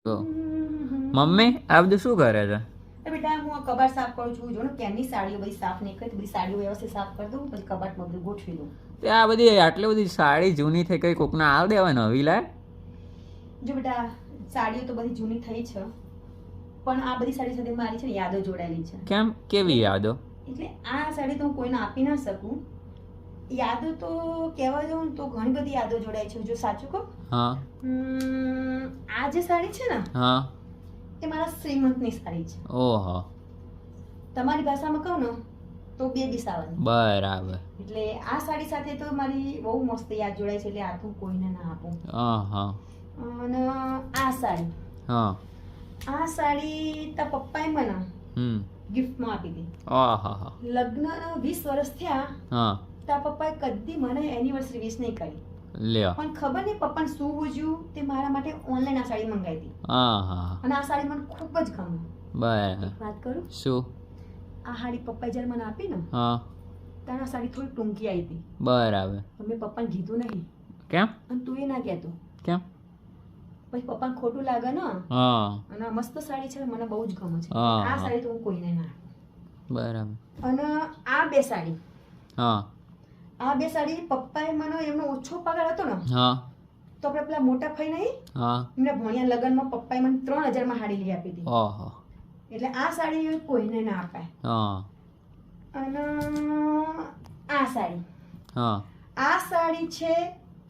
તો મમ્મી આ બધું શું કરે છે? બેટા હું કબાટ સાફ કરું છું. જો ને ક્યાંની સાડીઓ બધી સાફ નહીં કરી, બધી સાડીઓ વ્યવસ્થિત સાફ કરી દઉં, પછી કબાટમાં બધું ગોઠવી દઉં. તે આ બધી આટલી બધી સાડી જૂની થઈ કઈ કોકને આલ દેવાય નવી લાય. જો બેટા સાડીઓ તો બધી જૂની થઈ છે, પણ આ બધી સાડી સાથે મારી છે ને યાદો જોડાયેલી છે. કેમ? કેવી યાદો? એટલે આ સાડી તો હું કોઈને આપી ના શકું. યાદો તો કહેવા જાઉં ને તો ઘણી બધી યાદો જોડાય છે. જો સાચું કહું, હા આ જે સાડી છે ને હા એ મારા શ્રીમંતની સાડી છે. ઓહો તમારી ભાષામાં કહું ને તો બેબી સાવરની. બરાબર. એટલે આ સાડી સાથે તો મારી બહુ મસ્ત યાદ જોડાય છે, એટલે આ તો હું કોઈને ના આપું. હા અને આ સાડી હા આ સાડી તા પપ્પાએ મને ગિફ્ટમાં આપી હતી. આહા લગ્ન 20 વર્ષ થયા, હા તા પપ્પાએ કદી મને એનિવર્સરી વિશ નહીં કરી. લ્યો. પણ ખબર નહીં પપ્પાને શું બુજ્યું, તે મારા માટે ઓનલાઈન આ સાડી મંગાવી હતી. હા અને આ સાડી મને ખૂબ જ ગમી. બરાબર. વાત કરું, શું? આ સાડી પપ્પાએ જ્યારે મને આપી ને હા ત્યારે આ સાડી થોડી ટૂંકી આવી હતી. બરાબર. પણ મેં પપ્પાને કીધું નહીં. કેમ? અને તું એ ના કહેતો, કેમ? પછી પપ્પાને ખોટું લાગે ને. હા અને આ મસ્ત સાડી છે, મને બહુ જ ગમે છે. હા, આ હા. સાડી તો હું કોઈને ના આપું. બરાબર. અને આ બે સાડી હા આ બે સાડી પપ્પાએ મને એમનો ઓછો પગાર હતો ને, હા તો આપણે પેલા મોટા ભાઈ નહીં, હા એમને ભણ્યા લગ્નમાં પપ્પાએ મને 3000 સાડી લઈ આપી હતી. ઓહો એટલે આ સાડી કોઈને ના અપાય. હા અને આ સાડી હા આ સાડી છે,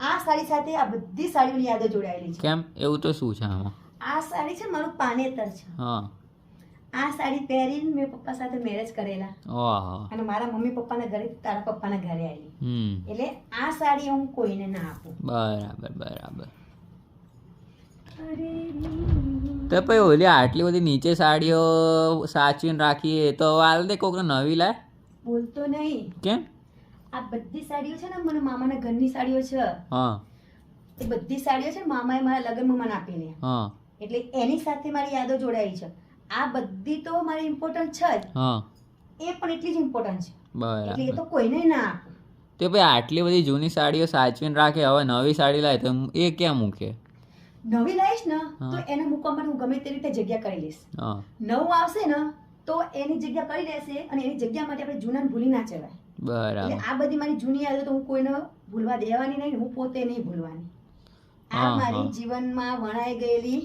આ સાડી સાથે આ બધી સાડીઓની યાદો જોડાયેલી છે. કેમ? એવું તો શું છે આમાં? આ સાડી છે મારું પાનેતર છે. હા આ સાડી પહેરીને મેં પપ્પા સાથે મેરેજ કરેલા, ઓહો અને મારા મમ્મી પપ્પાના ઘરે તારા પપ્પાના ઘરે આવી. એટલે આ સાડી હું કોઈને ના આપું. બરાબર બરાબર. તો પછી ઓલી આટલી બધી નીચે સાડીઓ સાચવીને રાખીએ તો હાલ દે કોકને નવી લાય. બોલતો નહીં. કેમ? આ બધી સાડીઓ છે ને મને મામાના ઘરની સાડીઓ છે. હા એ બધી સાડીઓ છે ને મામાએ મારા લગ્નમાં મને આપેલી. હા એટલે એની સાથે મારી યાદો જોડાઈ છે. આ બધી તો મારી ઇમ્પોર્ટન્ટ છે જ, હા એ પણ એટલી જ ઇમ્પોર્ટન્ટ છે. એટલે એ બરાબર. તો કોઈને ના આપું. તે ભાઈ આટલી બધી જૂની સાડીઓ સાચવીને રાખે, હવે નવી સાડી લાય તો એ ક્યાં મૂકે? નવી લાવીશ ને હા. તો એને મૂકવા માટે હું ગમે તે રીતે જગ્યા કરી લઈશ. હા નવું આવશે ને તો એની જગ્યા કરી દેશે, અને એની જગ્યા માટે આપણે જૂનાને ભૂલી ના ચલાય. એટલે બરાબર. આ બધી મારી જૂની યાદો તો હું કોઈને ભૂલવા દેવાની નહીં, હું પોતે નહીં ભૂલવાની. આ હા, મારી હા. જીવનમાં વણાઈ ગયેલી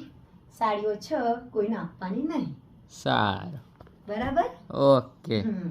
સાડીઓ છે, કોઈને આપવાની નહીં. સારું. બરાબર? ઓકે. હમ